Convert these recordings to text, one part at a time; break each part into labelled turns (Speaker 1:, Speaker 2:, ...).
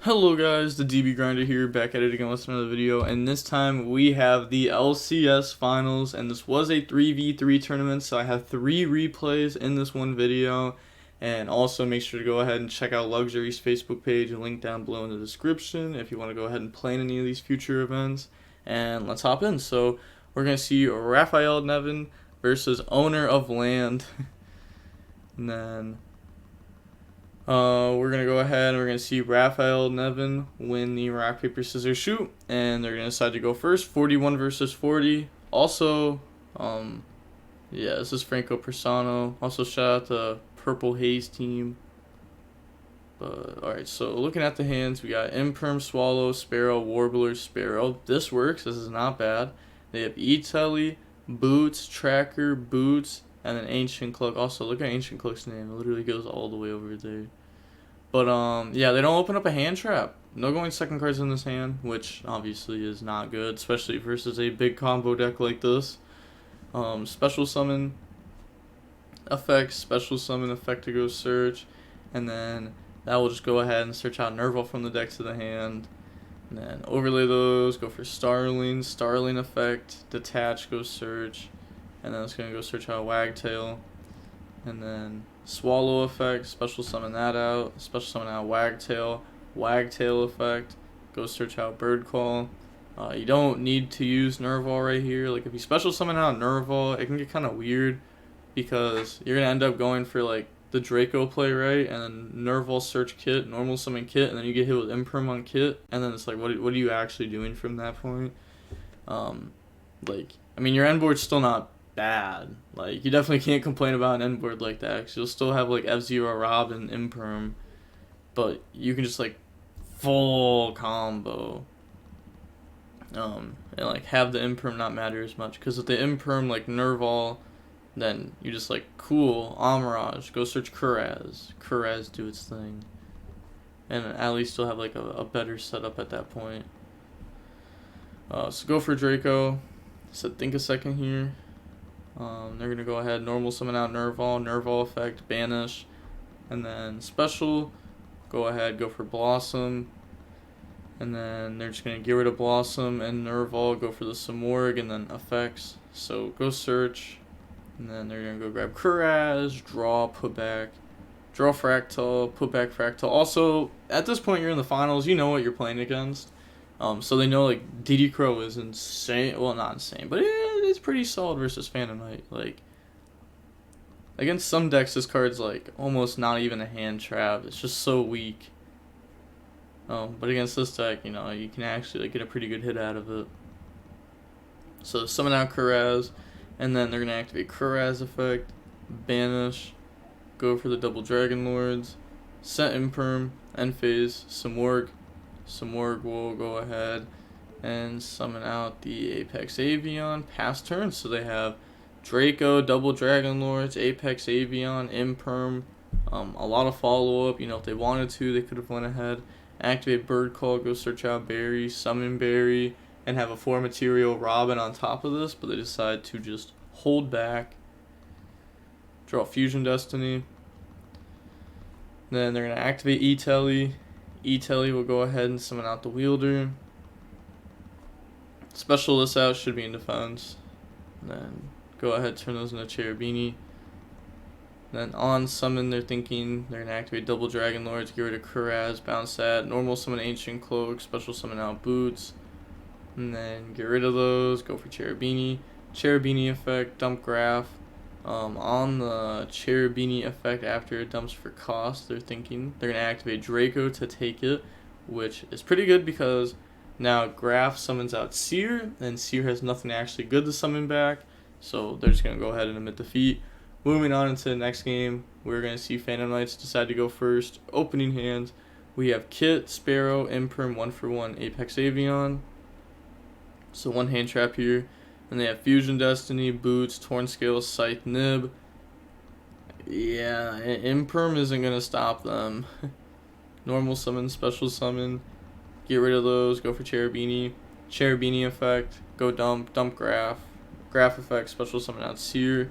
Speaker 1: Hello guys, the DB Grinder here, back at it again with another video, and this time we have the LCS finals, and this was a 3v3 tournament, so I have 3 replays in this one video, and also make sure to go ahead and check out Luxury's Facebook page, link down below in the description if you want to go ahead and play in any of these future events, and let's hop in. So we're going to see Raphael Nevin versus Owner of Land, and then we're going to go ahead and we're going to see Raphael Nevin win the rock, paper, scissors, shoot. And they're going to decide to go first. 41 versus 40. Also, yeah, this is Franco Persano. Also, shout out to Purple Haze team. But, alright, so looking at the hands, we got Imperm, Swallow, Sparrow, Warbler, Sparrow. This works. This is not bad. They have E-Telly, Boots, Tracker, Boots, and then Ancient Cloak. Also, look at Ancient Cloak's name. It literally goes all the way over there. But, yeah, they don't open up a hand trap. No going second cards in this hand, which obviously is not good, especially versus a big combo deck like this. Special summon effect to go search, and then that will just go ahead and search out Nerval from the deck to the hand. And then overlay those, go for Starling effect, detach, go search, and then it's going to go search out Wagtail, and then Swallow effect, special summon that out, special summon out Wagtail effect, go search out Bird Call. You don't need to use Nerval right here. Like if you special summon out Nerval, it can get kind of weird because you're going to end up going for like the Draco play, right? And then Nerval search kit, normal summon kit, and then you get hit with Imperm on kit, and then it's like, what are you actually doing from that point? Like, I mean, your end board's still not bad. Like, you definitely can't complain about an end board like that, because you'll still have like F-Zero Rob and Imperm, but you can just like full combo, and like have the Imperm not matter as much, because with the Imperm like Nerval, then you just like, cool, Amirage, go search Kuraz, do its thing. And at least you'll have like a better setup at that point. So go for Draco. So think a second here. They're going to go ahead, normal summon out Nerval effect, banish. And then special, go ahead, go for Blossom. And then they're just going to get rid of Blossom and Nerval, go for the Samorg, and then effects. So go search. And then they're going to go grab Kuraz, draw, put back, draw Fractal, put back Fractal. Also, at this point, you're in the finals. You know what you're playing against. So they know, like, dotKuro is insane. Well, not insane, but it's pretty solid versus Phantom Knight. Like, against some decks, this card's, like, almost not even a hand trap. It's just so weak. But against this deck, you know, you can actually, like, get a pretty good hit out of it. So summon out Kuraz. And then they're going to activate Kuraz effect, banish, go for the double Dragon Lords, set Imperm, end phase, Samorg. Samorg will go ahead and summon out the Apex Avian, pass turn. So they have Draco, double Dragon Lords, Apex Avian, Imperm, a lot of follow-up. You know, if they wanted to, they could have went ahead, activate Bird Call, go search out Barry, summon Barry, and have a 4 material Robin on top of this, but they decide to just hold back, draw Fusion Destiny. Then they're going to activate E-Telly. E-Telly will go ahead and summon out the Wielder. Special this out, should be in defense. Then go ahead, turn those into Cherubini. Then on summon, they're thinking they're going to activate double Dragon Lords, get rid of Kuraz, bounce that, normal summon Ancient Cloak, special summon out Boots. And then get rid of those, go for Cherubini. Cherubini effect, dump Graph. On the Cherubini effect, after it dumps for cost, they're thinking they're going to activate Draco to take it, which is pretty good because now Graph summons out Seer, and Seer has nothing actually good to summon back, so they're just going to go ahead and admit defeat. Moving on into the next game, we're going to see Phantom Knights decide to go first. Opening hands, we have Kit, Sparrow, Imperm, 1-for-1, Apex Avian. So one hand trap here. And they have Fusion Destiny, Boots, Torn Scale, Scythe, Nib. Yeah, Imperm isn't going to stop them. Normal summon, special summon. Get rid of those, go for Cherubini. Cherubini effect, go dump Graph. Graph effect, special summon out Seer.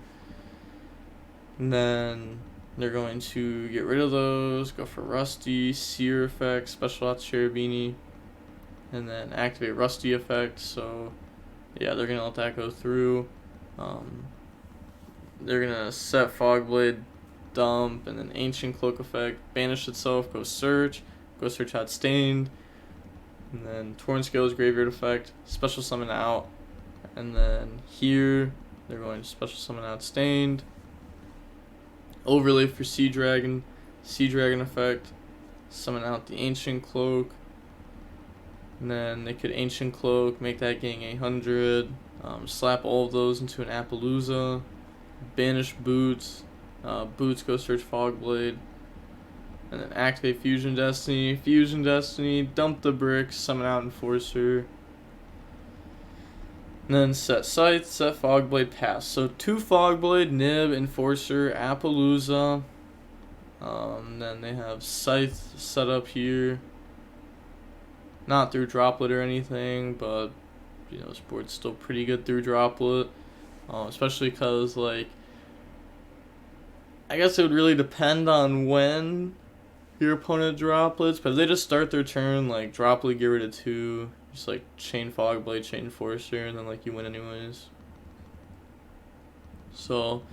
Speaker 1: And then They're going to get rid of those, go for Rusty, Seer effect, special out Cherubini, and then activate Rusty effect. So yeah, they're gonna let that go through. They're gonna set Fogblade, dump, and then Ancient Cloak effect, banish itself, go search out Stained, and then Torn Scales Graveyard effect, special summon out, and then here they're going to special summon out Stained, overlay for Sea Dragon effect, summon out the Ancient Cloak, and then they could Ancient Cloak, make that getting 800, slap all of those into an Appaloosa, banish Boots, Boots go search Fogblade, and then activate Fusion Destiny, dump the bricks, summon out Enforcer, and then set Scythe, set Fogblade, pass. So 2 Fogblade, Nib, Enforcer, Appaloosa, then they have Scythe set up here, not through Droplet or anything, but you know, this board's still pretty good through Droplet, especially because, like, I guess it would really depend on when your opponent droplets, but if they just start their turn, like, Droplet, get rid of 2, just, like, chain Fogblade, chain Enforcer, and then, like, you win anyways. So,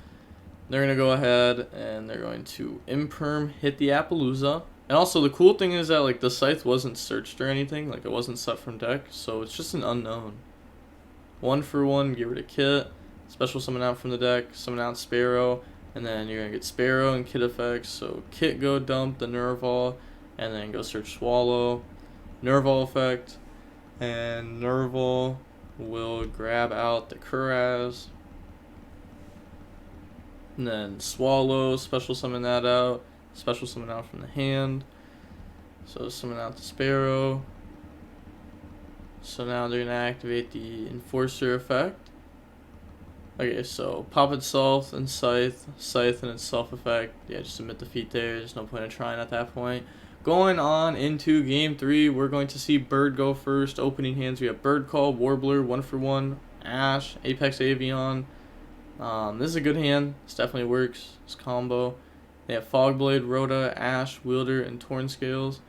Speaker 1: they're going to go ahead, and they're going to Imperm, hit the Appaloosa. And also, the cool thing is that, like, the Scythe wasn't searched or anything, like, it wasn't set from deck, so it's just an unknown. 1 for 1, get rid of Kit, special summon out from the deck, summon out Sparrow, and then you're going to get Sparrow and Kit effects, so Kit go dump the Nerval, and then go search Swallow, Nerval effect, and Nerval will grab out the Kuraz, and then Swallow, special summon that out, special summon out from the hand, so summon out the Sparrow. So now they're going to activate the Enforcer effect. Okay, so pop itself and Scythe and its self effect. Yeah, just submit defeat there. There's no point in trying at that point. Going on into game 3, we're going to see Bird go first. Opening hands, we have Bird Call, Warbler, 1 for 1, Ash, Apex Avion. This is a good hand. This definitely works. This combo. They have Fogblade, Rhoda, Ash, Wielder, and Torn Scales.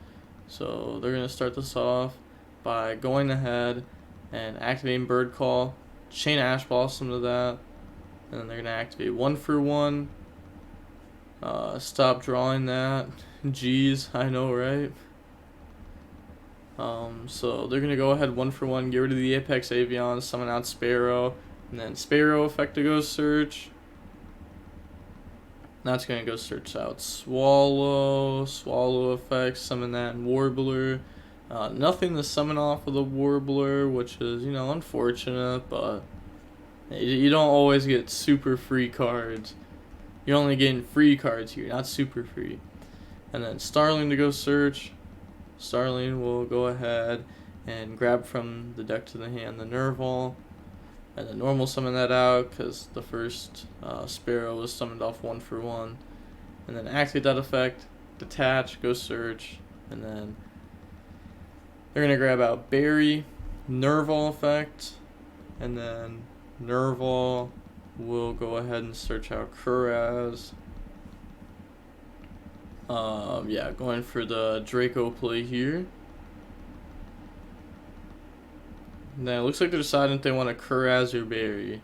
Speaker 1: So they're going to start this off by going ahead and activating Bird Call, chain Ash Blossom to that, and then they're going to activate 1 for 1, stop drawing that, jeez, I know, right? So they're going to go ahead 1 for 1, get rid of the Apex Avion, summon out Sparrow, and then Sparrow effect to go search. That's going to go search out Swallow effect, summon that in Warbler. Nothing to summon off of the Warbler, which is, you know, unfortunate, but you don't always get super free cards. You're only getting free cards here, not super free. And then Starling to go search. Starling will go ahead and grab from the deck to the hand the Nerval, and then normal summon that out because the first Sparrow was summoned off 1 for 1. And then activate that effect, detach, go search, and then they're going to grab out Barry, Nerval effect, and then Nerval will go ahead and search out Kuraz. Yeah, going for the Draco play here. And then it looks like they're deciding if they want a Kuraz or Barry.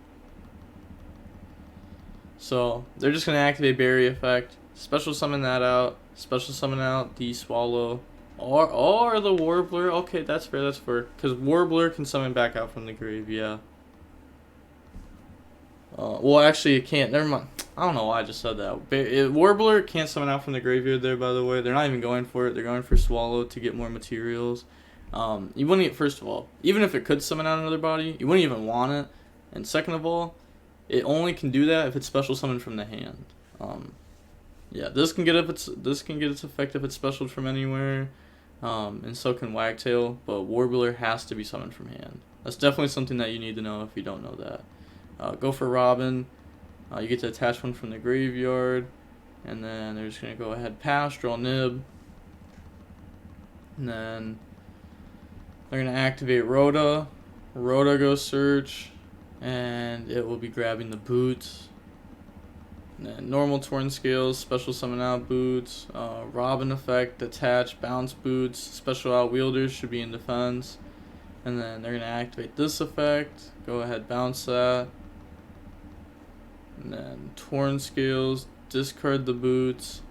Speaker 1: So they're just going to activate Barry effect, special summon that out, special summon out the Swallow, or the Warbler. Okay, that's fair, because Warbler can summon back out from the grave, yeah. Well, actually, it can't. Never mind. I don't know why I just said that. Warbler can't summon out from the graveyard there, by the way. They're not even going for it. They're going for Swallow to get more materials. You wouldn't, first of all, even if it could summon out another body, you wouldn't even want it. And second of all, it only can do that if it's special summoned from the hand. Yeah, this can get its effect if it's special from anywhere. And so can Wagtail, but Warbler has to be summoned from hand. That's definitely something that you need to know if you don't know that. Go for Robin. You get to attach one from the graveyard, and then they're just going to go ahead, pass, draw Nib, and then they're going to activate Rhoda. Rhoda goes search, and it will be grabbing the Boots. And then normal Torn Scales, special summon out boots, Robin effect, detach, bounce boots, special out wielders should be in defense. And then they're going to activate this effect, go ahead bounce that. And then Torn Scales, discard the boots.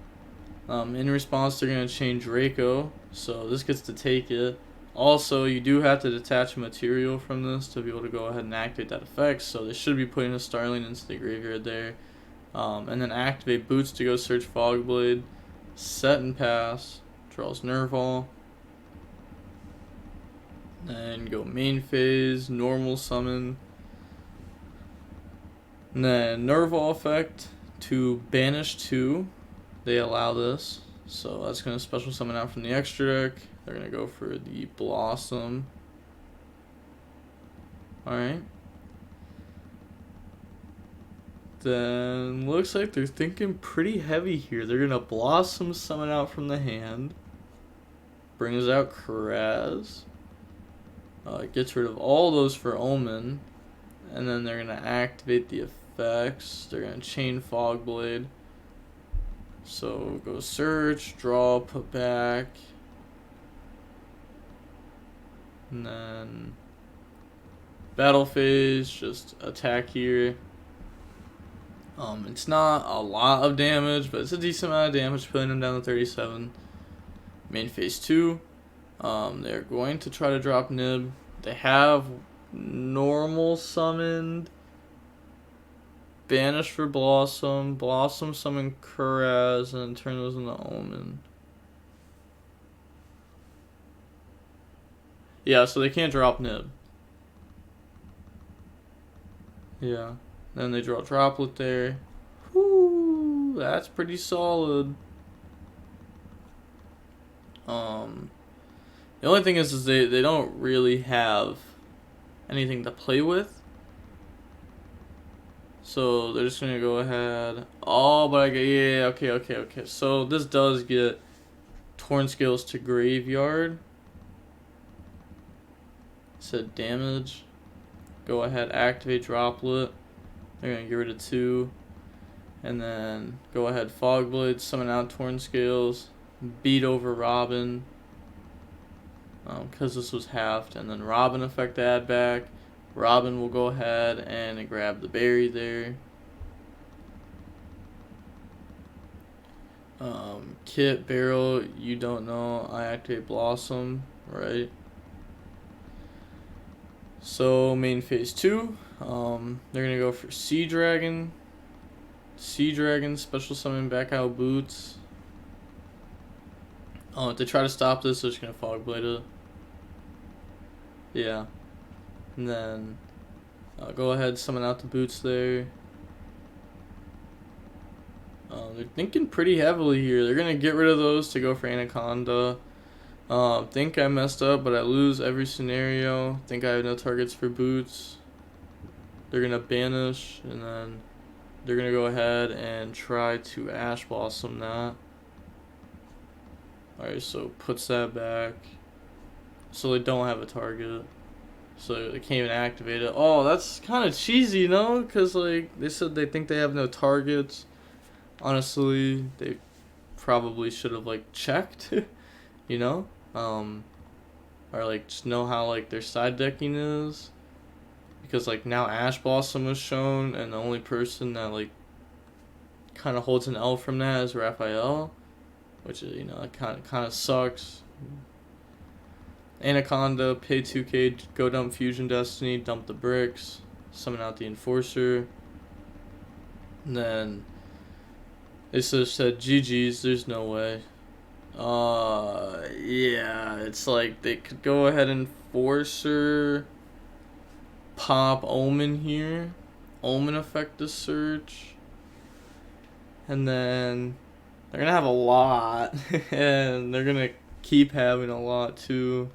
Speaker 1: In response, they're going to change Reiko, so this gets to take it. Also, you do have to detach material from this to be able to go ahead and activate that effect, so they should be putting a Starling into the graveyard there. And then activate boots to go search Fogblade, set and pass, draws Nerval. Then go main phase, normal summon. And then Nerval effect to banish 2. They allow this, so that's going to special summon out from the extra deck. They're going to go for the Blossom. Alright. Then looks like they're thinking pretty heavy here. They're going to Blossom summon out from the hand. Brings out Kraz. Gets rid of all those for Omen. And then they're going to activate the effects. They're going to chain Fogblade. So go search, draw, put back. And then battle phase, just attack here. It's not a lot of damage, but it's a decent amount of damage, putting them down to 37. Main phase 2. They're going to try to drop Nib. They have normal summoned, banish for Blossom, Blossom summon Kuraz, and turn those into Omen. Yeah, so they can't drop Nib. Yeah. Then they draw Droplet there. Whoo, that's pretty solid. The only thing is they don't really have anything to play with. So they're just gonna go ahead. Oh, but I get, yeah, okay. So this does get Torn Scales to graveyard. Said damage. Go ahead, activate Droplet. They're gonna get rid of 2. And then go ahead, Fogblade, summon out Torn Scales, beat over Robin. Because this was halved. And then Robin effect add back. Robin will go ahead and grab the berry there. Kit, Barrel, you don't know. I activate Blossom, right? So main phase 2. They're gonna go for Sea Dragon. Sea Dragon, special summon back out boots. If they try to stop this, they're just gonna Fogblade it. Yeah. And then go ahead, summon out the boots there. They're thinking pretty heavily here. They're going to get rid of those to go for Anaconda. Think I messed up, but I lose every scenario. Think I have no targets for boots. They're going to banish, and then they're going to go ahead and try to Ash Blossom that. Alright, so puts that back. So they don't have a target. So they can't even activate it. Oh, that's kind of cheesy, you know? Because, like, they said they think they have no targets. Honestly, they probably should have, like, checked, you know? Or, like, just know how, like, their side decking is. Because, like, now Ash Blossom was shown, and the only person that, like, kind of holds an L from that is Raphael. Which, is, you know, it kind of sucks. Anaconda, pay 2k, go dump Fusion Destiny, dump the bricks, summon out the Enforcer. And then they said GG's, there's no way. Yeah, it's like they could go ahead and Enforcer, pop Omen here, Omen effect the search, and then they're gonna have a lot, and they're gonna keep having a lot too.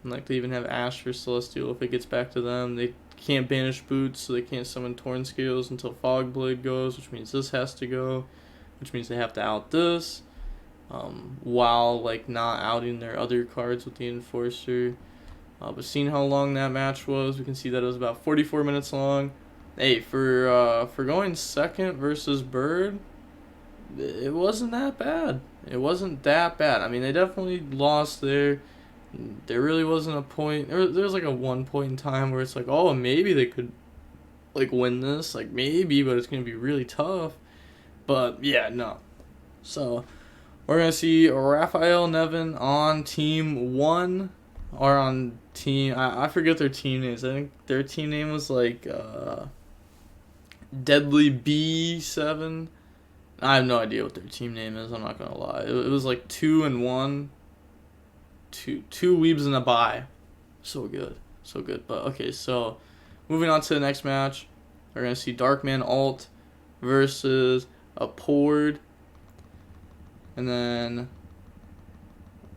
Speaker 1: And like they even have Ash for Celestial if it gets back to them. They can't banish boots, so they can't summon Torn Scales until Fogblade goes, which means this has to go, which means they have to out this, while like not outing their other cards with the Enforcer. But seeing how long that match was, we can see that it was about 44 minutes long. Hey, for going second versus Bird, it wasn't that bad. It wasn't that bad. I mean, they definitely lost there. There really wasn't a point. There was like a 1 point in time where it's like, oh, maybe they could like win this, like maybe, but it's gonna be really tough. But yeah, no. So we're gonna see Raphael Nevin on team one, or on team. I forget their team names. I think their team name was like Deadly B7. I have no idea what their team name is. I'm not gonna lie. It was like 2-1. Two weebs and a bye. So good, so good. But okay, so moving on to the next match, we're gonna see Darkman Alt versus a Pord, and then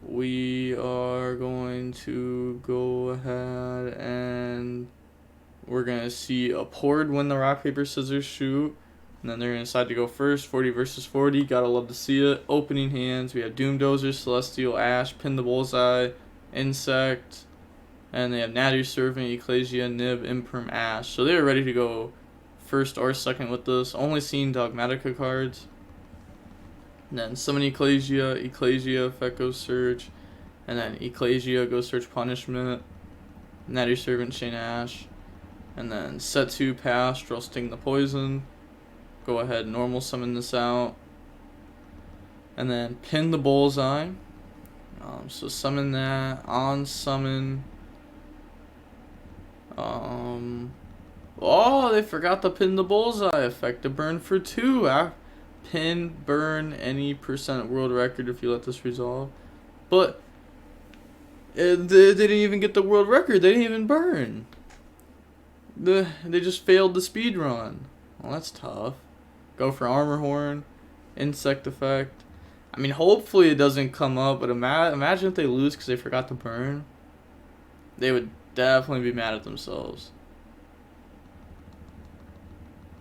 Speaker 1: we are going to go ahead and we're gonna see a Pord win the rock paper scissors shoot. And then they're going to decide to go first, 40 versus 40. Gotta love to see it. Opening hands, we have Doomdozer, Celestial, Ash, Pin the Bullseye, Insect, and they have Natty Servant, Ecclesia, Nib, Imperm, Ash. So they're ready to go first or second with this. Only seeing Dogmatika cards. And then Summon Ecclesia, Effect Go Search, and then Ecclesia Go Search Punishment, Natty Servant, Chain Ash, and then set 2 pass, draw Sting the Poison. Go ahead, normal summon this out, and then Pin the Bullseye. So summon that, on summon. Oh, they forgot to Pin the Bullseye effect to burn for 2. Pin, burn any percent world record if you let this resolve. But they didn't even get the world record. They didn't even burn. They just failed the speed run. Well, that's tough. Go for Armor Horn, Insect Effect. I mean, hopefully it doesn't come up, but imagine if they lose because they forgot to burn. They would definitely be mad at themselves.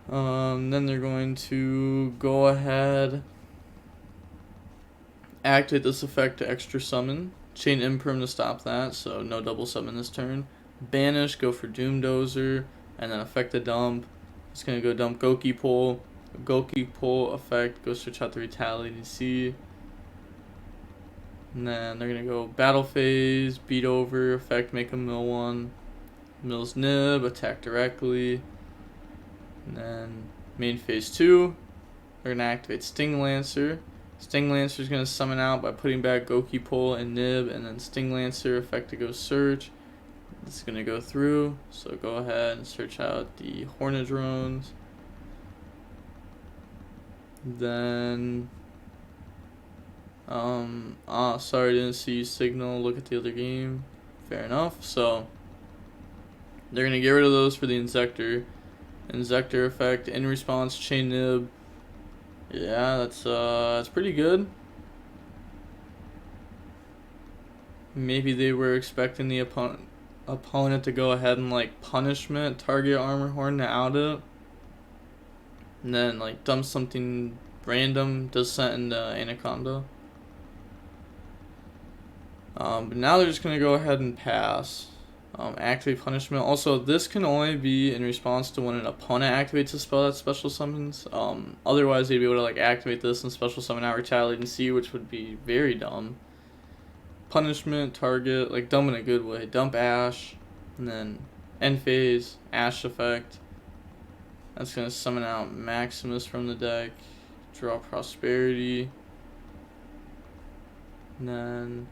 Speaker 1: Then they're going to go ahead, activate this effect to extra summon. Chain Imperm to stop that, so no double summon this turn. Banish, go for Doomdozer, and then effect the dump. It's going to go dump Goki Pull. Goki Pull effect, go search out the Retaliating Sea. And then they're going to go Battle Phase, Beat Over, effect, make a mill 1. Mills Nib, attack directly. And then main phase 2, they're going to activate Sting Lancer. Sting Lancer is going to summon out by putting back Goki Pull and Nib, and then Sting Lancer, effect to go search. It's going to go through, so go ahead and search out the Hornet Drones. Then, sorry, didn't see you signal, look at the other game. Fair enough. So, they're going to get rid of those for the Insector. Insector effect, in response, Chain Nib. Yeah, that's pretty good. Maybe they were expecting the opponent to go ahead and like punishment target Armor Horn to out it, and then like dump something random, Descent into Anaconda. But now they're just gonna go ahead and pass. Activate punishment. Also, this can only be in response to when an opponent activates a spell that special summons. Otherwise they'd be able to like activate this and special summon out Retaliating Sea, which would be very dumb. Punishment, target, like dumb in a good way. Dump Ash, and then end phase, Ash effect. That's going to summon out Maximus from the deck. Draw Prosperity. And then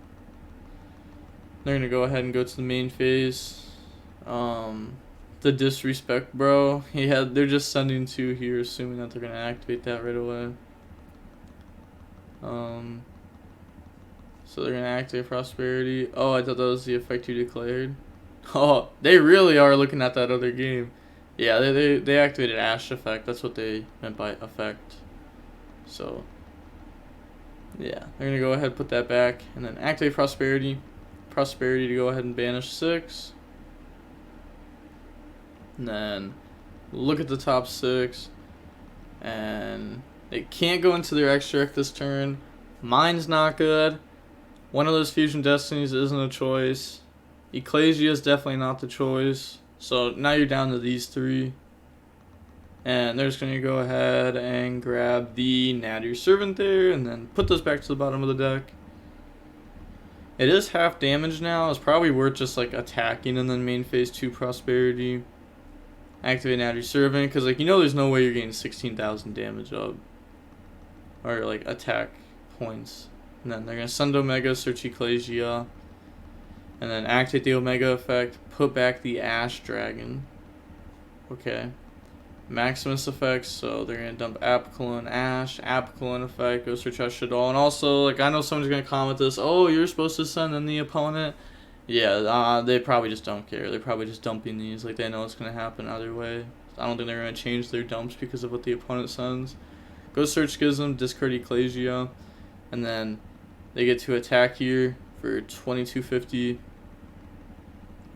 Speaker 1: they're going to go ahead and go to the main phase. The disrespect, bro. They're just sending 2 here, assuming that they're going to activate that right away. So they're going to activate Prosperity. Oh, I thought that was the effect you declared. Oh, they really are looking at that other game. Yeah, they activated Ash effect. That's what they meant by effect. So, yeah. They're going to go ahead and put that back. And then activate Prosperity. Prosperity to go ahead and banish 6. And then look at the top 6. And they can't go into their extract this turn. Mine's not good. One of those Fusion Destinies isn't a choice. Ecclesia is definitely not the choice. So now you're down to these 3. And they're just going to go ahead and grab the Natty Servant there, and then put this back to the bottom of the deck. It is half damage now. It's probably worth just like attacking and then main phase 2 Prosperity. Activate Natty Servant, because like, you know, there's no way you're getting 16,000 damage up. Or like attack points. And then they're going to send Omega, search Ecclesia. And then activate the Omega effect, put back the Ash Dragon. Okay. Maximus effects, so they're going to dump Apicalon, Ash, Apicalon effect, go search Shadol. And also, like, I know someone's going to comment this, oh, you're supposed to send in the opponent. Yeah, they probably just don't care. They're probably just dumping these, like, they know it's going to happen either way. I don't think they're going to change their dumps because of what the opponent sends. Go search Schism, discard Ecclesia, and then they get to attack here for 2250.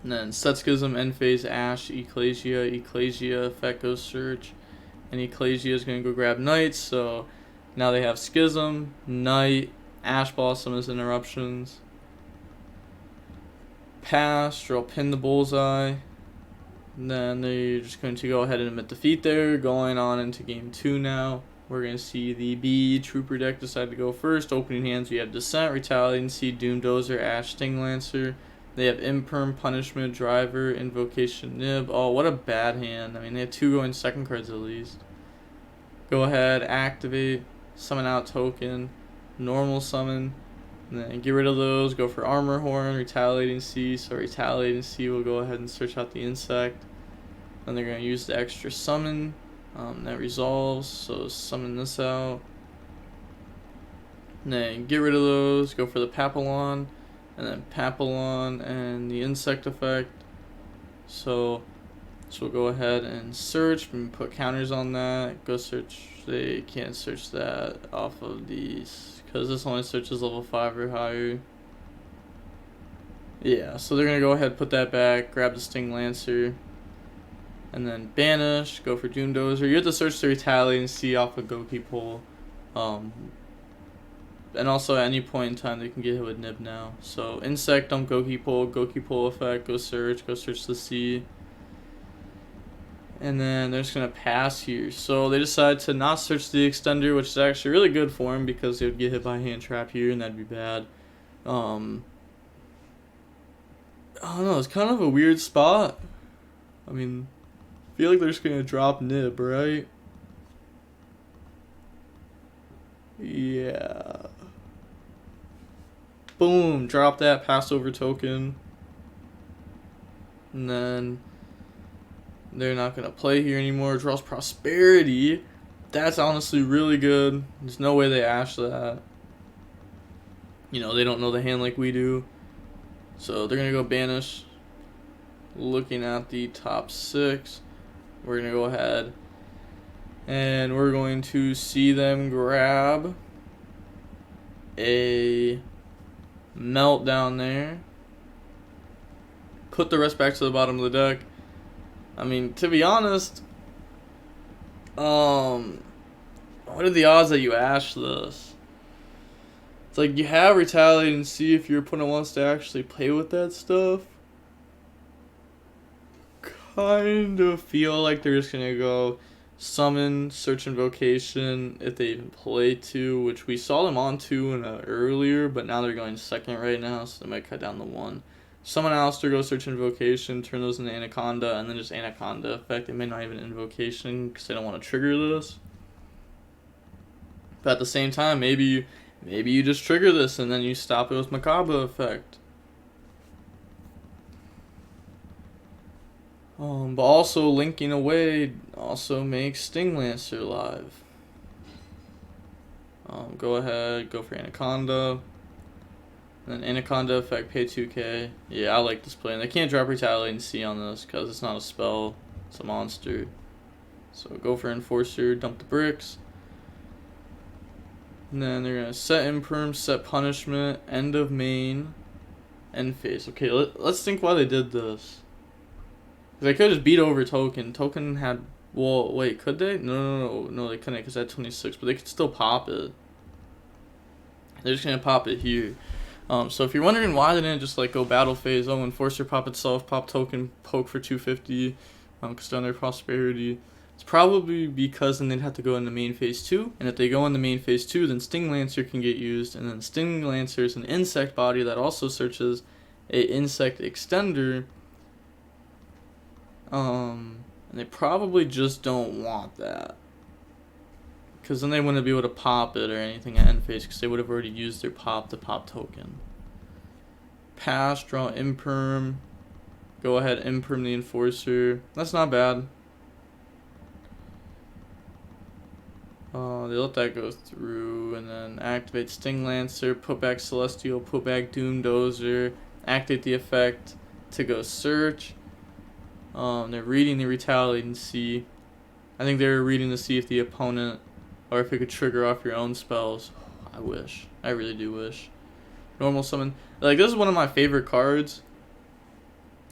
Speaker 1: And then set Schism, end phase, Ash, Ecclesia effect goes search. And Ecclesia is going to go grab Knights, so now they have Schism, Knight, Ash Blossom as interruptions. Pass, draw pin the bullseye. And then they're just going to go ahead and admit defeat there. Going on into game 2 now. We're going to see the BeeTrooper deck decide to go first. Opening hands, we have Descent, Retaliating Seed, Doomdozer, Ash, Sting Lancer. They have Imperm, Punishment, Driver, Invocation, Nib. Oh, what a bad hand. I mean, they had 2 going second cards at least. Go ahead, activate, summon out token, normal summon, and then get rid of those. Go for Armor Horn, Retaliating Sea. So Retaliating Sea will go ahead and search out the insect. Then they're going to use the extra summon. That resolves, so summon this out. And then get rid of those, go for the Papillon. And then Papillon and the insect effect. So we'll go ahead and search and put counters on that. Go search. They can't search that off of these because this only searches level 5 or higher. Yeah, so they're gonna go ahead, put that back, grab the Sting Lancer, and then banish. Go for Doomdozer. You have to search the Retaliate and see off of Goki Pole. And also at any point in time they can get hit with Nib now. So insect, dump Goki Pole effect, go search the sea. And then they're just gonna pass here. So they decide to not search the extender, which is actually really good for him because they would get hit by a hand trap here and that'd be bad. I don't know, it's kind of a weird spot. I mean, I feel like they're just gonna drop Nib, right? Yeah. Boom, drop that Passover token. And then they're not going to play here anymore. Draws Prosperity. That's honestly really good. There's no way they ash that. You know, they don't know the hand like we do. So they're going to go banish. Looking at the top 6. We're going to go ahead. And we're going to see them grab a Meltdown there. Put the rest back to the bottom of the deck. I mean, to be honest, what are the odds that you ash this? It's like you have Retaliate and see if your opponent wants to actually play with that stuff. Kind of feel like they're just gonna go summon, search invocation if they even play 2, which we saw them on 2 earlier, but now they're going second right now, so they might cut down to 1. Summon Alistair, go search invocation, turn those into Anaconda, and then just Anaconda effect. They may not even invocation because they don't want to trigger this. But at the same time, maybe you just trigger this and then you stop it with Macabre effect. But also linking away also makes Sting Lancer live. Go ahead, go for Anaconda. And then Anaconda effect, pay 2k. Yeah, I like this play. And they can't drop Retaliate and C on this because it's not a spell, it's a monster. So go for Enforcer, dump the bricks. And then they're going to set Imperm, set Punishment, end of main, end phase. Okay, let's think why they did this. They could just beat over Token. Token had... Well, wait, could they? No, they couldn't because they had 26, but they could still pop it. They're just going to pop it here. So if you're wondering why they didn't just like go battle phase, Enforcer pop itself, pop Token, poke for 250, because down their Prosperity. It's probably because then they'd have to go into main phase 2, and if they go into main phase 2, then Sting Lancer can get used, and then Sting Lancer is an insect body that also searches a insect extender. And they probably just don't want that, because then they wouldn't be able to pop it or anything at end phase, because they would have already used their pop to pop token. Pass, draw Imperm. Go ahead, Imperm the Enforcer. That's not bad. They let that go through, and then activate Sting Lancer, put back Celestial, put back Doom Dozer, activate the effect to go search. They're reading the Retaliate and see. I think they were reading to see if the opponent, or if it could trigger off your own spells. I wish. I really do wish. Normal summon. Like, this is one of my favorite cards.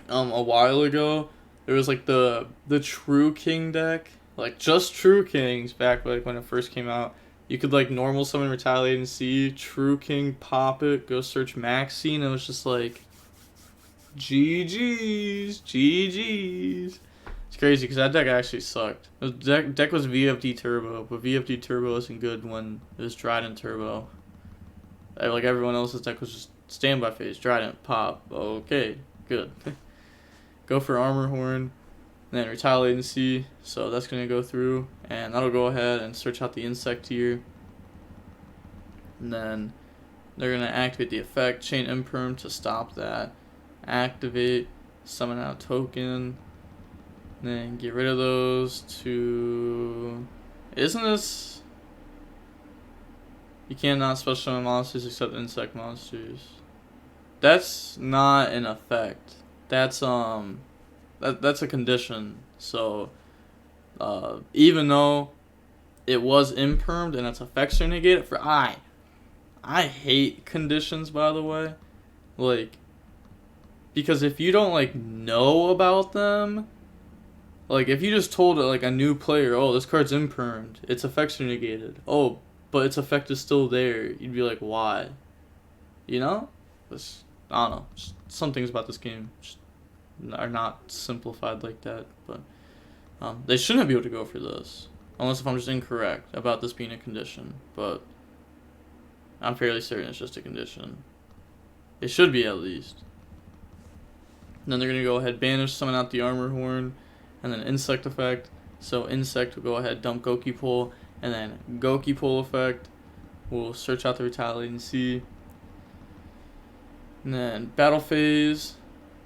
Speaker 1: A while ago, there was like the True King deck. Like, just True Kings back like when it first came out. You could like normal summon Retaliate and see, True King, pop it, go search Maxine. It was just like, GG's, GG's. It's crazy because that deck actually sucked. The deck was VFD Turbo, but VFD Turbo isn't good when it was Trident Turbo. Like everyone else's deck was just standby phase, Trident, pop. Okay, good. Go for Armor Horn, and then Retaliate and see. So that's going to go through, and that'll go ahead and search out the insect here. And then they're going to activate the effect, Chain Imperm to stop that. Activate, summon out token, then get rid of those to... Isn't this... You cannot special summon monsters except insect monsters. That's not an effect. That's that's a condition. So even though it was impermed and its effects are negated for I hate conditions, by the way. Like, because if you don't like know about them, like if you just told like a new player, oh, this card's impermed, its effects are negated. Oh, but its effect is still there. You'd be like, why? You know? I don't know. Just some things about this game just are not simplified like that. But they shouldn't be able to go for this. Unless if I'm just incorrect about this being a condition. But I'm fairly certain it's just a condition. It should be at least. And then they're going to go ahead, banish, summon out the Armor Horn, and then Insect effect. So Insect will go ahead, dump Goki Pull, and then Goki Pull effect will search out the Retaliate and see. And then Battle Phase,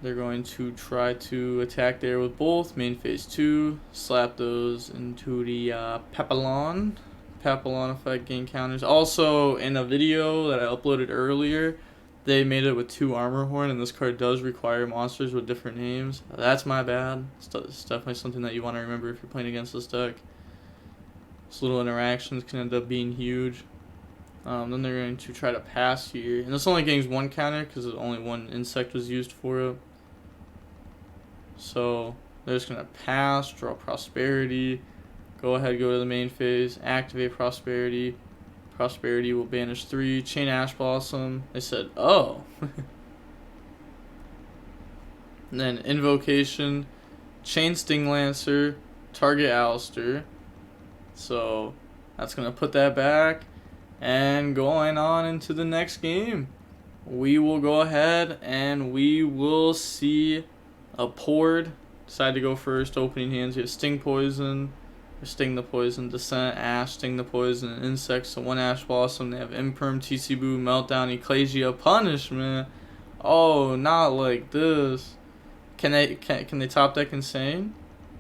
Speaker 1: they're going to try to attack there with both. Main Phase 2, slap those into the Papillon. Papillon effect, gain counters. Also, in a video that I uploaded earlier, they made it with 2 Armor Horn, and this card does require monsters with different names. That's my bad. It's definitely something that you want to remember if you're playing against this deck. These little interactions can end up being huge. Then they're going to try to pass here. And this only gains 1 counter because only 1 insect was used for it. So they're just going to pass, draw Prosperity. Go ahead, go to the main phase, activate Prosperity. Prosperity will banish 3, chain Ash Blossom. They said, oh. And then Invocation, chain Sting Lancer, target Alistair. So that's going to put that back. And going on into the next game, we will go ahead and we will see a Pord decide to go first. Opening hands, you have Sting Poison, Sting the Poison, Descent, Ash, Sting the Poison, and Insects. So 1 Ash Blossom. They have Imperm, TC Boo, Meltdown, Ecclesia, Punishment. Oh, not like this. Can they top deck Insane?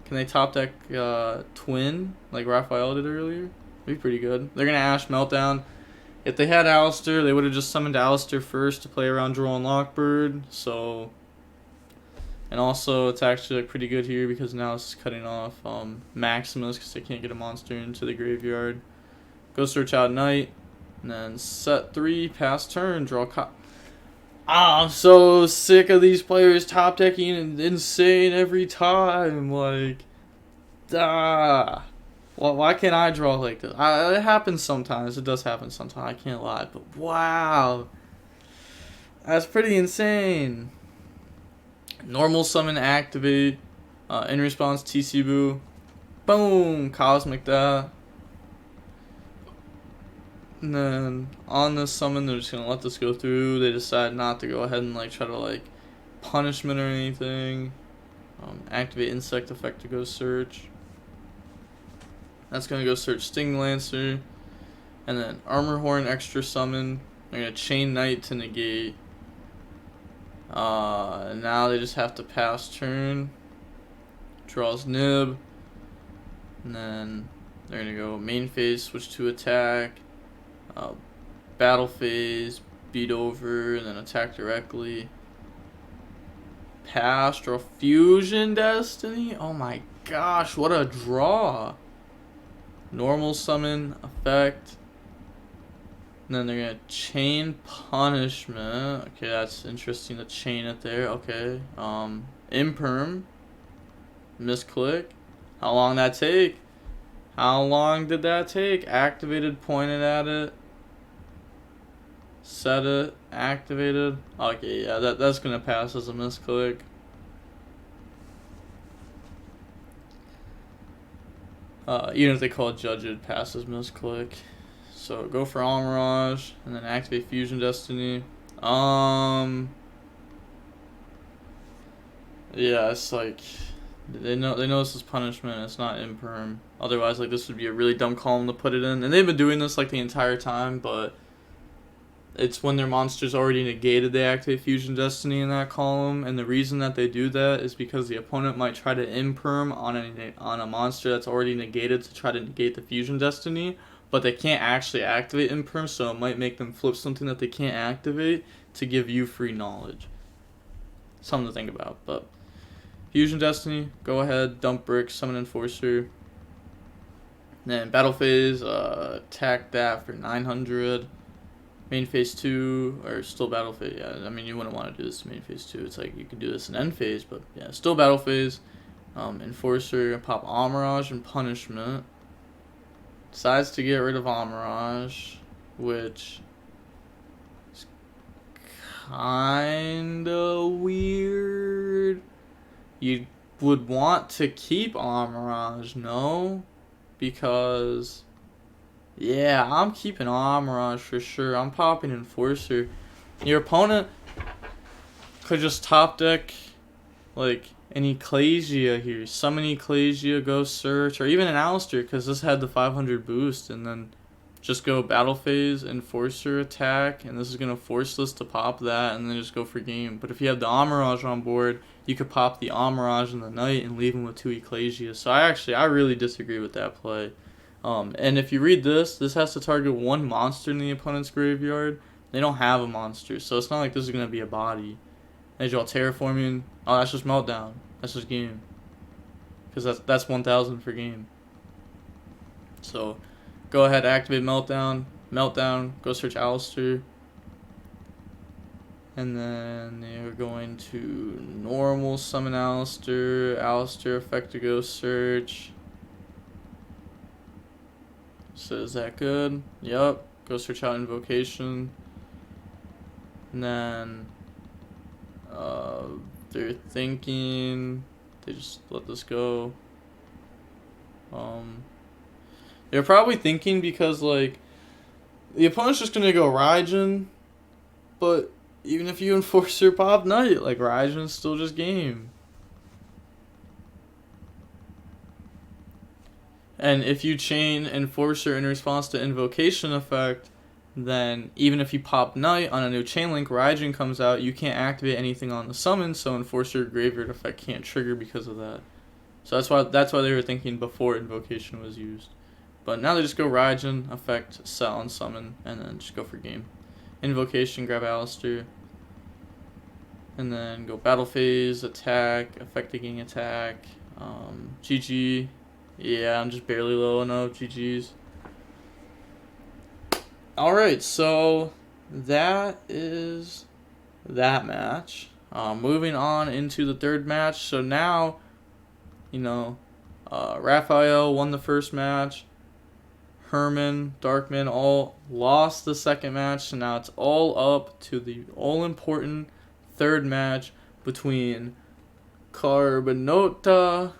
Speaker 1: Can they top deck Twin like Raphael did earlier? Be pretty good. They're gonna Ash Meltdown. If they had Alistair, they would have just summoned Alistair first to play around Droll and Lockbird. So, and also it's actually like pretty good here because now it's cutting off Maximus because they can't get a monster into the graveyard. Go search out Knight, and then set 3, pass turn, draw. I'm so sick of these players top decking and Insane every time. Like, Well, why can't I draw like this? It happens sometimes. It does happen sometimes. I can't lie. But wow. That's pretty insane. Normal summon activate. In response, TC Boo. Boom! Cosmic that. And then on this summon, they're just gonna let this go through. They decide not to go ahead and like try to like punishment or anything. Activate insect effect to go search. That's gonna go search Sting Lancer. And then Armor Horn extra summon. They're gonna chain Knight to negate. Now they just have to pass turn. Draws Nib. And then they're gonna go main phase, switch to attack. Battle phase, beat over, and then attack directly. Pass, draw Fusion Destiny. Oh my gosh, what a draw. Normal summon effect. And then they're gonna chain punishment. Okay, that's interesting to chain it there. Okay. Imperm. Misclick. How long did that take? How long did that take? Activated, pointed at it. Set it, activated. Okay, yeah, that's gonna pass as a misclick. Even if they call it judge, it passes misclick. So go for Almirage and then activate Fusion Destiny. Yeah, it's like they know this is punishment. It's not imperm. Otherwise, like this would be a really dumb column to put it in. And they've been doing this like the entire time, but it's when their monster's already negated, they activate Fusion Destiny in that column, and the reason that they do that is because the opponent might try to imperm on a monster that's already negated to try to negate the Fusion Destiny, but they can't actually activate imperm, so it might make them flip something that they can't activate to give you free knowledge. Something to think about, but Fusion Destiny, go ahead, dump Brick, summon Enforcer. Then Battle Phase, attack that for 900. Main phase 2, or still battle phase, yeah, I mean, you wouldn't want to do this main phase 2, it's like, you could do this in end phase, but yeah, still battle phase. Enforcer, pop Amirage and Punishment. Decides to get rid of Amirage, which is kinda weird. You would want to keep Amirage, no? Because... yeah, I'm keeping Amirage for sure. I'm popping Enforcer. Your opponent could just top deck like an Ecclesia here. Summon Ecclesia, go search, or even an Alistair, because this had the 500 boost, and then just go battle phase, Enforcer attack, and this is going to force this to pop that, and then just go for game. But if you have the Amirage on board, you could pop the Amirage in the Knight and leave him with 2 Ecclesia. So I really disagree with that play. And if you read this has to target 1 monster in the opponent's graveyard. They don't have a monster, so it's not like this is going to be a body. They draw Terraforming. Oh, that's just Meltdown. That's just game. Because that's 1,000 for game. So, go ahead, activate Meltdown. Meltdown, go search Alistair. And then they're going to normal summon Alistair. Alistair effect to go search. So is that good? Yup. Go search out Invocation. And then they're thinking they just let this go. They're probably thinking because like the opponent's just gonna go Raijin, but even if you Enforcer pop Knight, like Raijin's still just game. And if you chain Enforcer in response to Invocation effect, then even if you pop Knight on a new chain link, Raijin comes out, you can't activate anything on the summon, so Enforcer Graveyard effect can't trigger because of that. So that's why they were thinking before Invocation was used. But now they just go Raijin, effect, set on summon, and then just go for game. Invocation, grab Alistair. And then go battle phase, attack, effect again attack, GG. Yeah, I'm just barely low enough. GG's. Alright, so that is that match. Moving on into the third match. So now, you know, Raphael won the first match. Herman, Darkman all lost the second match. So now it's all up to the all-important third match between Carbonota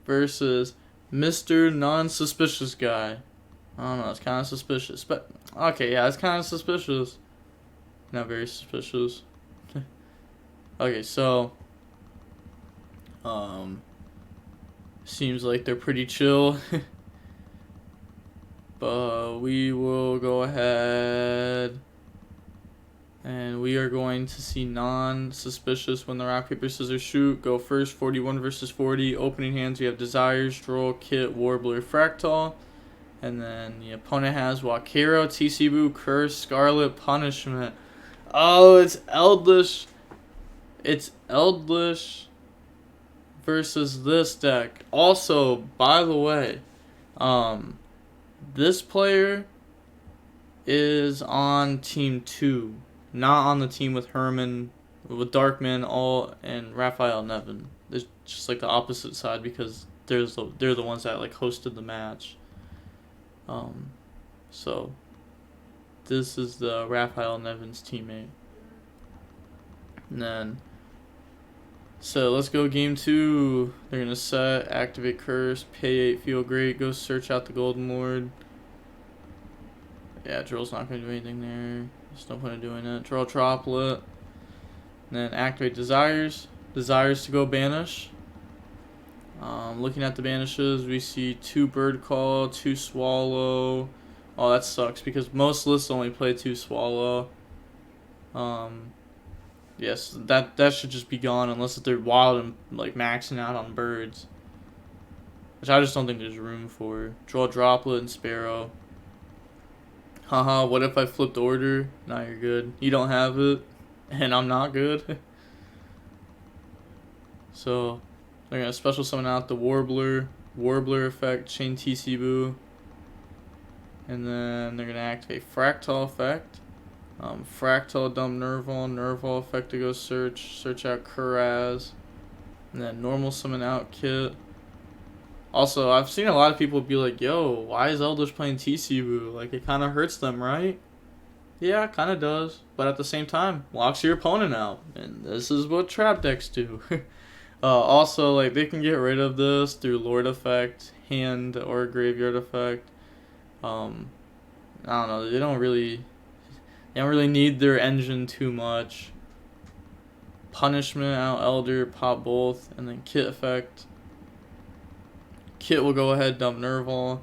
Speaker 1: versus Mr. Non-Suspicious Guy. I don't know, it's kind of suspicious. But, okay, yeah, it's kind of suspicious. Not very suspicious. Okay, so, seems like they're pretty chill. But we will go ahead and we are going to see non-suspicious when the rock, paper, scissors, shoot. Go first, 41 versus 40. Opening hands, we have Desires, Droll, Kit, Warbler, Fractal. And then the opponent has Wakiro, TC Curse, Scarlet, Punishment. Oh, it's Eldlish. It's Eldlish versus this deck. Also, by the way, this player is on team 2, not on the team with Herman, with Darkman, All, and Raphael Nevin. It's just like the opposite side because they're the ones that like hosted the match. So this is the Raphael Nevin's teammate. And then, so let's go game 2. They're gonna set, activate Curse, pay 8, feel great, go search out the Golden Lord. Yeah, Drill's not gonna do anything there. There's no point in doing it. Draw Droplet. And then activate Desires. Desires to go banish. Looking at the banishes, we see 2 Bird Call, 2 Swallow. Oh, that sucks because most lists only play 2 Swallow. Yes, that should just be gone unless they're wild and like maxing out on birds, which I just don't think there's room for. Draw Droplet and Sparrow. Haha, what if I flipped order? Nah, you're good. You don't have it, and I'm not good. So they're gonna special summon out the Warbler effect, chain TC Boo, and then they're gonna activate Fractal effect. Fractal, dump Nerval effect to go search out Kuraz, and then normal summon out Kit. Also, I've seen a lot of people be like, yo, why is Eldritch playing TC Boo? Like, it kind of hurts them, right? Yeah, kind of does, but at the same time, locks your opponent out, and this is what trap decks do. Also, like, they can get rid of this through Lord effect, hand, or graveyard effect. I don't know, they don't really need their engine too much. Punishment out Elder, pop both, and then Kit effect. Kit will go ahead, dump Nerval,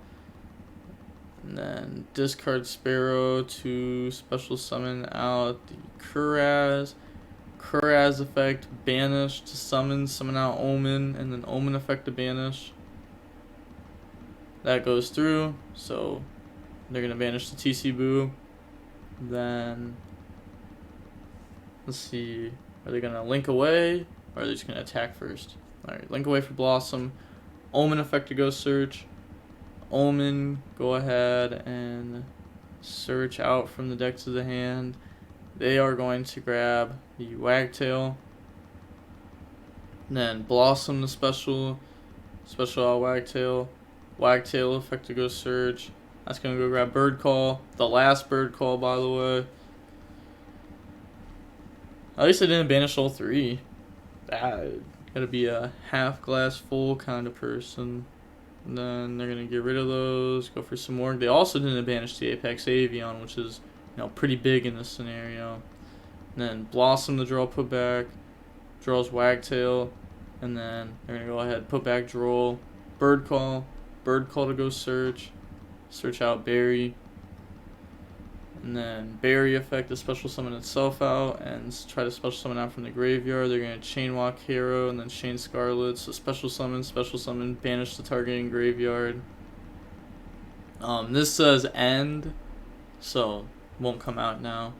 Speaker 1: and then discard Sparrow to special summon out the Kuraz. Kuraz effect, banish to summon out Omen, and then Omen effect to banish. That goes through, so they're going to banish the TC Boo. Then, let's see, are they going to link away, or are they just going to attack first? Alright, link away for Blossom. Omen effect to go search. Omen, go ahead and search out from the deck to the hand. They are going to grab the Wagtail. And then Blossom the special out Wagtail. Wagtail effect to go search. That's going to go grab Bird Call. The last Bird Call, by the way. At least I didn't banish all 3. Gotta be a half glass full kind of person. And then they're going to get rid of those. Go for some more. They also didn't banish the Apex Avion, which is, pretty big in this scenario. And then Blossom the draw, put back. Draws Wagtail. And then they're going to go ahead, put back Droll. Bird Call to go search. Search out Berry. And then Berry effect to special summon itself out and try to special summon out from the graveyard. They're going to chain walk Hero and then chain Scarlet. So special summon, banish the targeting graveyard. This says end, so won't come out now.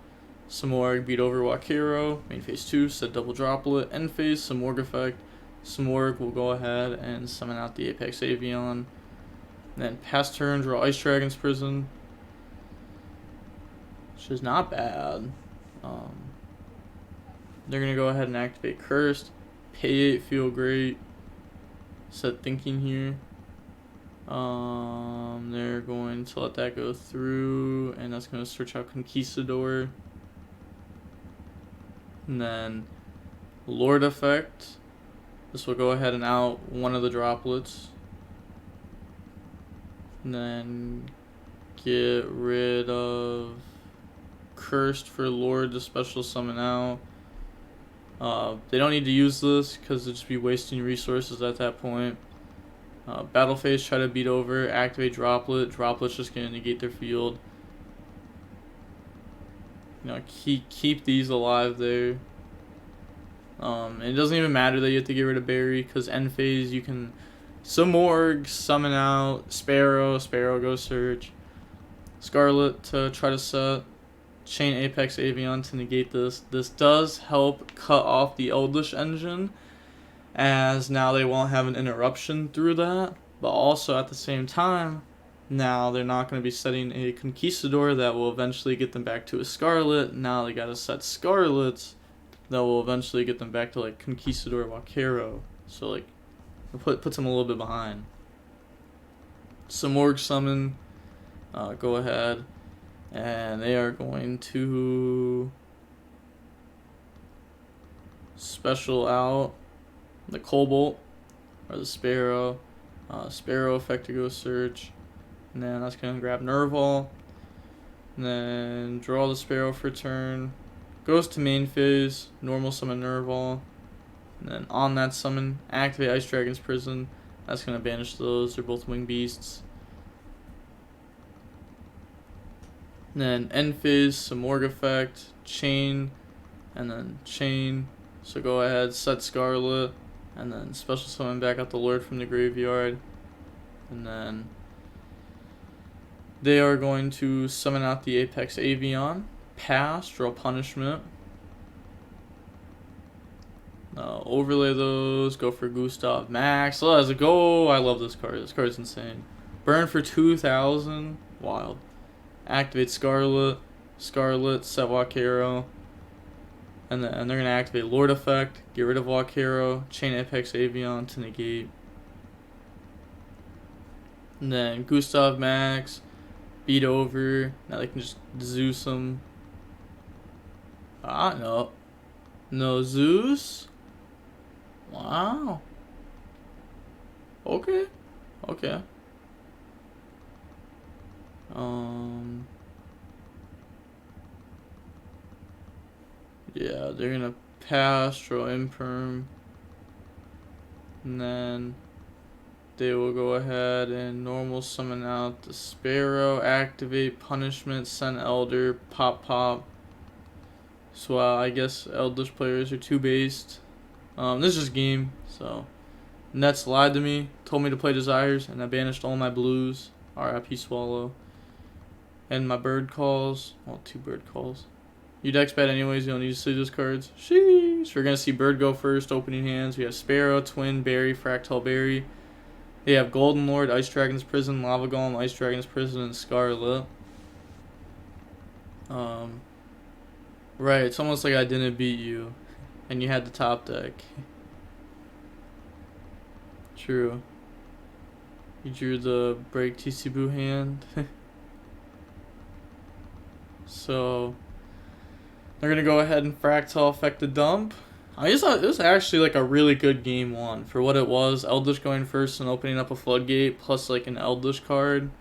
Speaker 1: Samorg beat over Wakiro. Main phase 2, set double Droplet. End phase, Samorg effect. Samorg will go ahead and summon out the Apex Avion. And then pass turn, draw Ice Dragon's Prison. Which is not bad. They're going to go ahead and activate Cursed. Pay 8, feel great. Set Thinking here. They're going to let that go through, and that's going to search out Conquistador. And then Lord effect. This will go ahead and out one of the droplets. And then get rid of Cursed for Lord to special summon out. They don't need to use this because they'll just be wasting resources at that point. Battle phase, try to beat over, activate Droplet. Droplet's just going to negate their field. You know, keep these alive there. And it doesn't even matter that you have to get rid of Barry, because end phase you can Samorg, summon out, Sparrow go search, Scarlet to try to set, Chain Apex Avian to negate this. This does help cut off the Eldritch engine, as now they won't have an interruption through that, but also at the same time, now they're not going to be setting a Conquistador that will eventually get them back to a Scarlet. Now they got to set Scarlets that will eventually get them back to like Conquistador Wakero. So like, it puts them a little bit behind. Samorg summon, go ahead, and they are going to special out the Cobalt or the Sparrow. Sparrow effect to go search, and then that's gonna grab Nerval, and then draw the Sparrow for turn. Goes to main phase, normal summon Nerval, and then on that summon, activate Ice Dragon's Prison. That's going to banish those, they're both winged beasts. And then end phase, Samorg effect, chain, and then chain. So go ahead, set Scarlet, and then special summon back out the Lord from the graveyard. And then they are going to summon out the Apex Avian. Pass, draw punishment. Overlay those, go for Gustav Max. Let's go. I love this card. This card's insane. Burn for 2,000. Wild. Activate Scarlet. Scarlet, set Wakero. And then they're going to activate Lord effect. Get rid of Wakero. Chain Apex Avian to negate. And then Gustav Max. Beat over. Now they can just Zeus them. No. No Zeus? Wow. Okay. Okay. Yeah, they're gonna pass, draw Imperm. And then they will go ahead and normal summon out the Sparrow, activate punishment, send Elder, pop. So I guess Eldritch players are 2-based. This is just game, so Nets lied to me, told me to play Desires, and I banished all my blues. RIP Swallow. And my bird calls. Well, 2 bird calls. You deck's bad anyways, you don't need to see those cards. Sheesh. We're gonna see Bird go first, opening hands. We have Sparrow, Twin, Berry, Fractal Berry. They have Golden Lord, Ice Dragon's Prison, Lava Golem, Ice Dragon's Prison, and Scarlet. Right, it's almost like I didn't beat you, and you had the top deck. True. You drew the break Tisibu hand. So, they're going to go ahead and Fractal effect the dump. I just thought it was actually like a really good game 1 for what it was. Eldritch going first and opening up a floodgate, plus like an Eldritch card.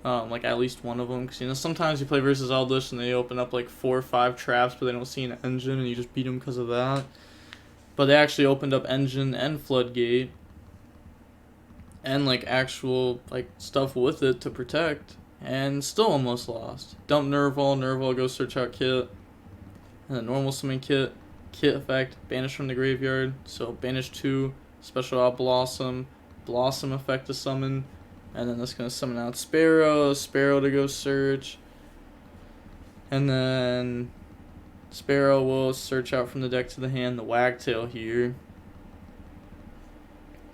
Speaker 1: Like at least one of them, because you know sometimes you play versus Eldritch and they open up like 4 or 5 traps, but they don't see an engine and you just beat them because of that. But they actually opened up engine and floodgate, and like actual like stuff with it to protect, and still almost lost. Dump Nerval goes search out Kit, and then normal summon Kit effect, banish from the graveyard. So banish 2, special out Blossom effect to summon. And then that's going to summon out Sparrow to go search. And then Sparrow will search out from the deck to the hand the Wagtail here.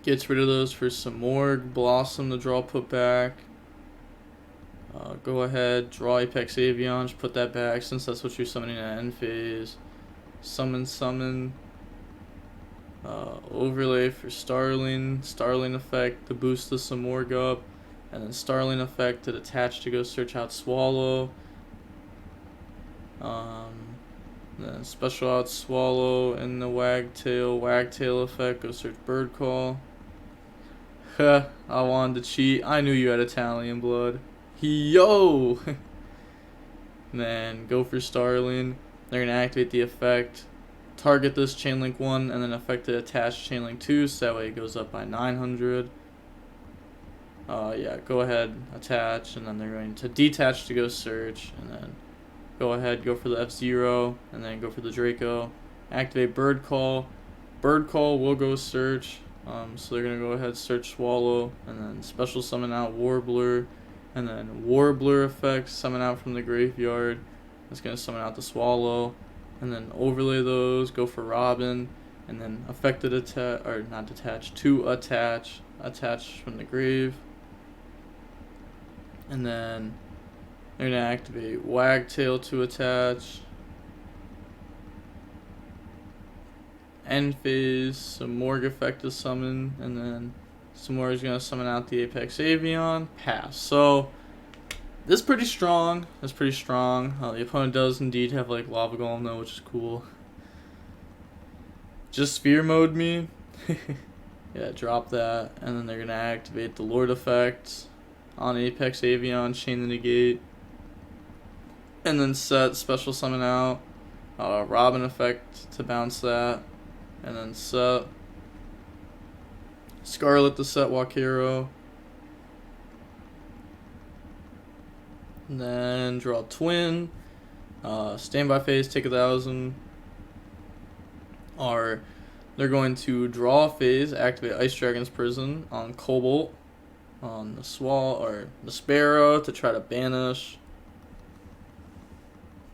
Speaker 1: Gets rid of those for some more. Blossom to draw, put back. Go ahead, draw Apex Avian, just put that back since that's what you're summoning at end phase. Summon. Overlay for Starling effect to boost the Samorg up, and then Starling effect to detach to go search out Swallow. Then special out Swallow and the Wagtail effect, go search Bird Call. I wanted to cheat. I knew you had Italian blood. Yo! And then go for Starling. They're going to activate the effect. Target this chain link 1 and then effect the attached chain link 2, so that way it goes up by 900. Yeah, go ahead, attach, and then they're going to detach to go search, and then go ahead, go for the F0, and then go for the Draco. Activate Bird Call. Bird Call will go search, so they're going to go ahead, search Swallow, and then special summon out Warbler, and then Warbler effect, summon out from the graveyard. That's going to summon out the Swallow, and then overlay those, go for Robin, and then affected attach, or not detach, to attach from the grave. And then they're going to activate Wagtail to attach. End phase, some Morg effect to summon, and then some more is going to summon out the Apex Avian. Pass. So this is pretty strong. That's pretty strong. The opponent does indeed have like Lava Golem though, which is cool. Just Sphere Mode me. Yeah, drop that. And then they're going to activate the Lord effect on Apex Avian, chain the negate. And then set special summon out Robin effect to bounce that. And then set Scarlet to set Wakiro. And then draw Twin. Standby phase, take 1,000. They're going to draw a phase, activate Ice Dragon's Prison on Cobalt, on the the Sparrow to try to banish.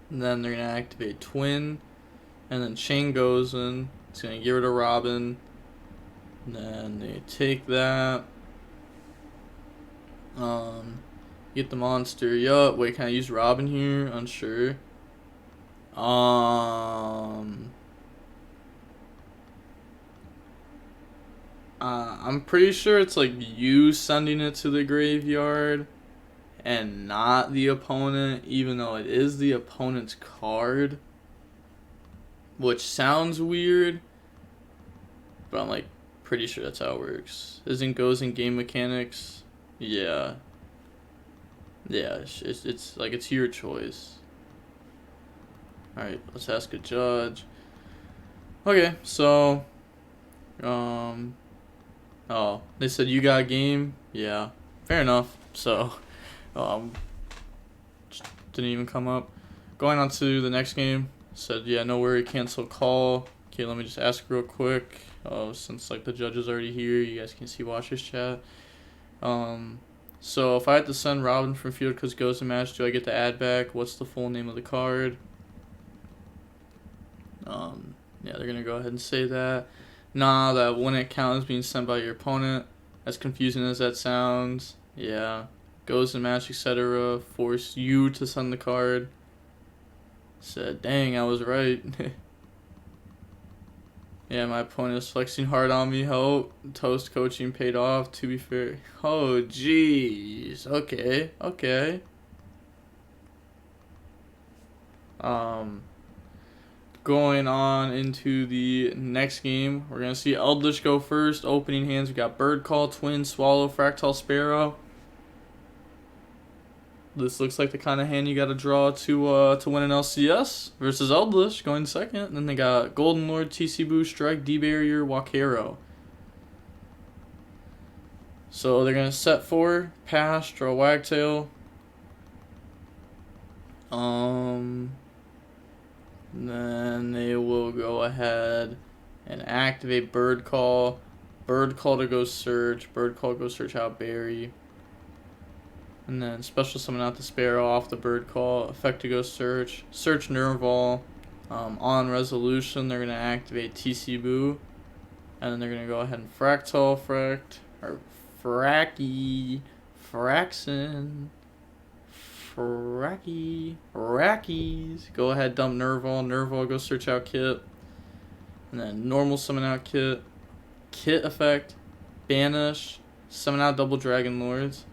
Speaker 1: And then they're going to activate Twin. And then Chain goes in. It's going to get rid of Robin. And then they take that. Get the monster. Yup. Wait, can I use Robin here? Unsure. I'm pretty sure it's like you sending it to the graveyard and not the opponent, even though it is the opponent's card. Which sounds weird, but I'm like pretty sure that's how it works. Isn't goes in game mechanics? Yeah. Yeah, it's like it's your choice. Alright, let's ask a judge. Okay, so oh, they said you got a game? Yeah. Fair enough. So didn't even come up. Going on to the next game. Said, yeah, no worry, cancel call. Okay, let me just ask real quick. Since like the judge is already here, you guys can see Watcher's chat. So if I had to send Robin from field because goes to match, do I get to add back? What's the full name of the card? Yeah, they're gonna go ahead and say that. Nah, that wouldn't count as being sent by your opponent. As confusing as that sounds. Yeah. Goes to match, etc. Force you to send the card. Said, dang, I was right. Yeah, my opponent is flexing hard on me. Hope toast coaching paid off, to be fair. Oh, jeez. Okay, okay. Going on into the next game, we're going to see Eldritch go first. Opening hands, we got Bird Call, Twin, Swallow, Fractal Sparrow. This looks like the kind of hand you got to draw to win an LCS versus Eldritch going second. And then they got Golden Lord, TC Boo, Strike, D-Barrier, Wakero. So they're going to set 4, pass, draw Wagtail. And then they will go ahead and activate Bird Call. Bird Call to go search. Bird Call go search out Barry. And then special summon out the Sparrow off the Bird Call. Effect to go search. Search Nerval. On resolution, they're going to activate TC Boo. And then they're going to go ahead and Fractal Fract. Or Fracky. Fraxin. Fracky. Rackies. Go ahead, dump Nerval. Nerval, go search out Kit. And then normal summon out Kit. Kit effect. Banish. Summon out double Dragon Lords.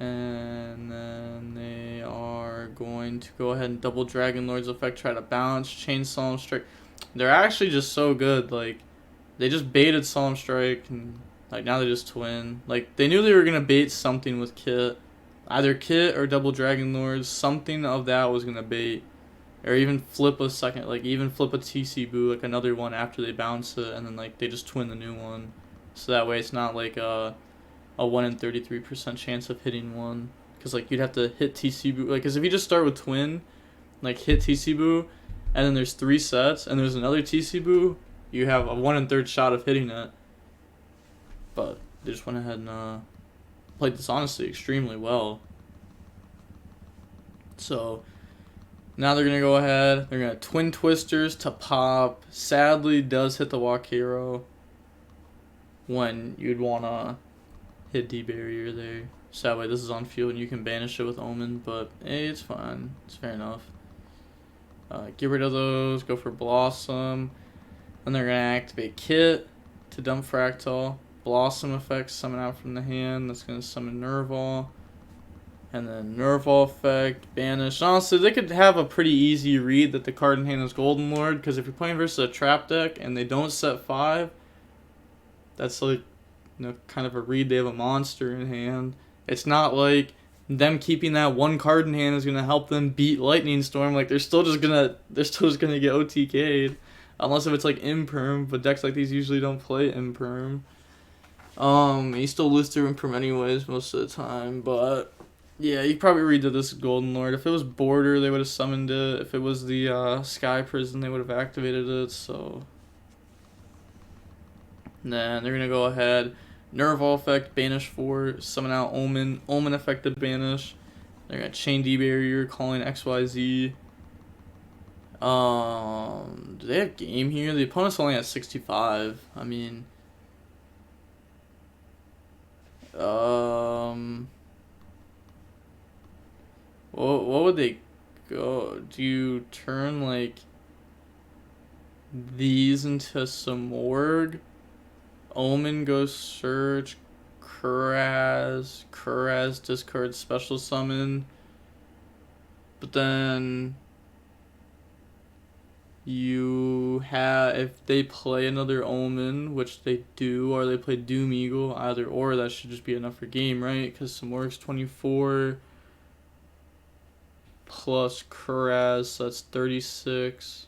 Speaker 1: And then they are going to go ahead and double Dragon Lord's effect, try to bounce, chain Solemn Strike. They're actually just so good. Like, they just baited Solemn Strike, and Like, now they just twin. Like, they knew they were going to bait something with Kit. Either Kit or double Dragon Lords. Something of that was going to bait. Or even flip a second, like, even flip a TC Boo, like, another one after they bounce it. And then, like, they just twin the new one. So that way it's not, like, a 1 in 33% chance of hitting one. Because, like, you'd have to hit TC Boo. Like, because if you just start with twin, like, hit TC Boo, and then there's 3 sets, and there's another TC Boo, you have a 1 in 3rd shot of hitting it. But they just went ahead and played this, honestly, extremely well. So now they're going to go ahead. They're going to twin twisters to pop. Sadly, does hit the walk hero when you'd want to hit D-barrier there. So that way this is on field and you can banish it with Omen. But hey, it's fine. It's fair enough. Get rid of those. Go for Blossom. Then they're going to activate Kit to dump Fractal. Blossom effect, summon out from the hand. That's going to summon Nerval. And then Nerval effect, banish. Honestly, they could have a pretty easy read that the card in hand is Golden Lord. Because if you're playing versus a trap deck and they don't set 5, that's like, you know, kind of a read. They have a monster in hand. It's not like them keeping that one card in hand is going to help them beat Lightning Storm. Like, they're still just going to get OTK'd. Unless if it's like Imperm. But decks like these usually don't play Imperm. You still lose through Imperm anyways most of the time, but yeah, you probably read that this is Golden Lord. If it was Border, they would have summoned it. If it was the Sky Prison, they would have activated it, so then they're gonna go ahead, Nerval effect, banish 4, summon out Omen, Omen effective banish. They're gonna chain D-barrier, calling XYZ. Do they have game here? The opponent's only at 65. I mean, what would they go? Do you turn like these into Samorg? Omen goes search, Kuraz discard special summon, but then you have, if they play another Omen, which they do, or they play Doom Eagle, either or, that should just be enough for game, right? Because Samorg's 24 plus Kuraz, so that's 36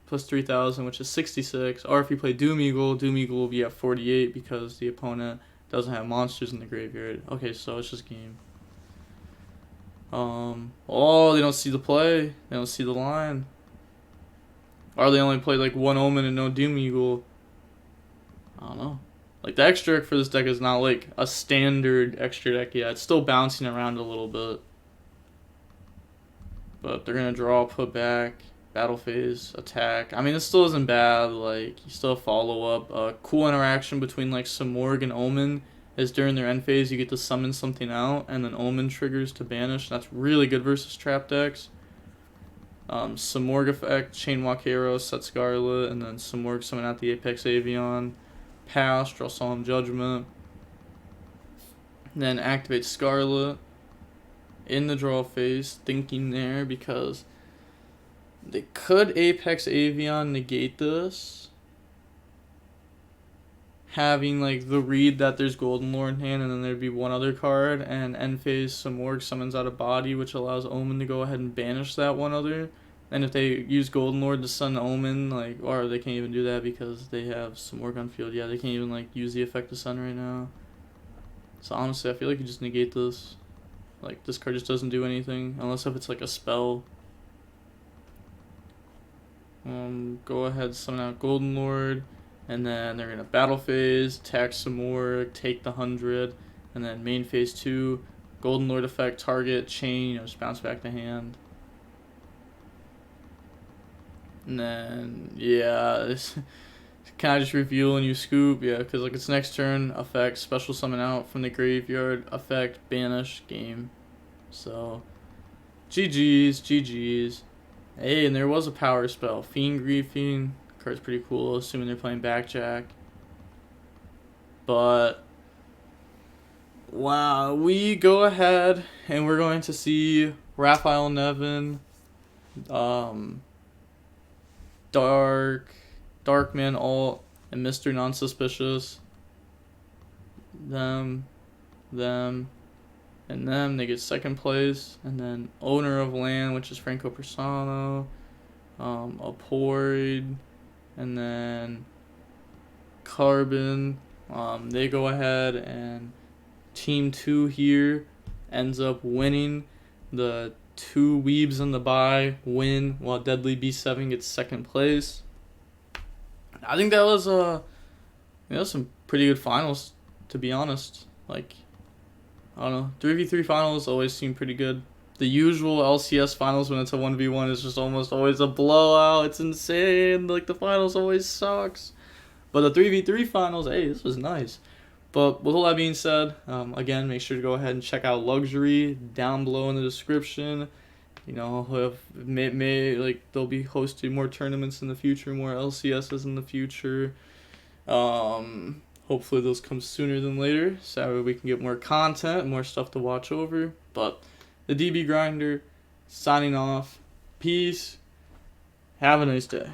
Speaker 1: plus 3,000, which is 66. Or if you play Doom Eagle will be at 48 because the opponent doesn't have monsters in the graveyard. Okay, so it's just game. Oh, they don't see the play. They don't see the line. Or they only play like one Omen and no Doom Eagle. I don't know. Like, the extra deck for this deck is not like a standard extra deck yet. It's still bouncing around a little bit. But they're going to draw, put back, battle phase, attack. I mean, it still isn't bad. Like, you still follow up. A cool interaction between like Samorg and Omen is during their end phase you get to summon something out, and then Omen triggers to banish. That's really good versus trap decks. Samorg effect, Chain Walk Hero, set Scarlet, and then Samorg summon out the Apex Avian. Pass, draw Solemn Judgment. And then activate Scarlet in the draw phase, thinking there because they could Apex Avian negate this, having like the read that there's Golden Lord in hand, and then there'd be one other card, and end phase Samorg summons out a body, which allows Omen to go ahead and banish that one other. And if they use Golden Lord to stun Omen, like, or they can't even do that because they have Samorg on field. Yeah, they can't even like use the effect to stun right now. So honestly, I feel like you just negate this. Like, this card just doesn't do anything unless if it's like a spell. Go ahead, summon out Golden Lord. And then they're going to battle phase, attack some more, take the 100, and then main phase 2, Golden Lord effect, target, chain, you know, just bounce back to hand. And then, yeah, this can I just reveal and you scoop? Yeah, because like its next turn, effect, special summon out from the graveyard, effect, banish, game. So, GG's. Hey, and there was a power spell, Fiend Griefing. Card's pretty cool, assuming they're playing Backjack. But wow, we go ahead and we're going to see Raphael Nevin, Darkman Alt, and Mr. Non-Suspicious. them, and them. They get second place. And then Owner of Land, which is Franco Persano, Apord, and then Carbon. They go ahead, and Team 2 here ends up winning. The 2 weebs in the bye win, while Deadly B7 gets second place. I think that was some pretty good finals, to be honest. Like, I don't know, 3v3 finals always seem pretty good. The usual LCS finals when it's a 1v1 is just almost always a blowout. It's insane. Like, the finals always sucks. But the 3v3 finals, hey, this was nice. But with all that being said, again, make sure to go ahead and check out Luxury down below in the description. You know, they'll be hosting more tournaments in the future, more LCSs in the future. Hopefully those come sooner than later, so we can get more content, more stuff to watch over. But the DB Grinder signing off. Peace. Have a nice day.